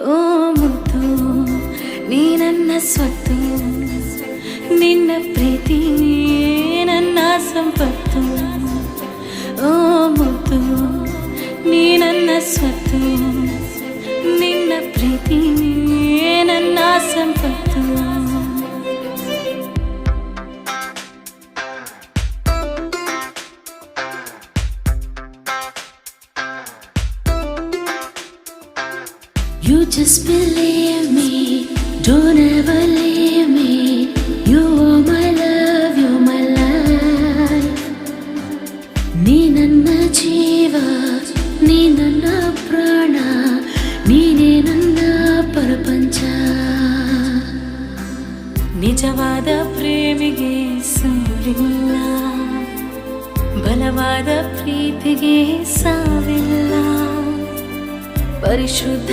ಓ ಮುದ್ದು ನೀ ನನ್ನ ಸ್ವತ್ತು, ನಿನ್ನ ಪ್ರೀತಿ ನನ್ನ ಸಂಪತ್ತು. ಓ ಮುದ್ದು ನೀ ನನ್ನ ಸ್ವತ್ತು, ನಿನ್ನ ಪ್ರೀತಿ ನನ್ನ ಸಂಪತ್ತು. You just believe me, don't ever leave me. You are my love, you're my life. ನೀ ನನ್ನ ಜೀವ, ನೀ ನನ್ನ ಪ್ರಾಣ, ನೀನೇ ನನ್ನ ಪ್ರಪಂಚ. ನಿಜವಾದ ಪ್ರೇಮಿಗೆ ಸೋಲಿಲ್ಲ, ಬಲವಾದ ಪ್ರೀತಿಗೆ ಸಾವಿಲ್ಲ. ಪರಿಶುದ್ಧ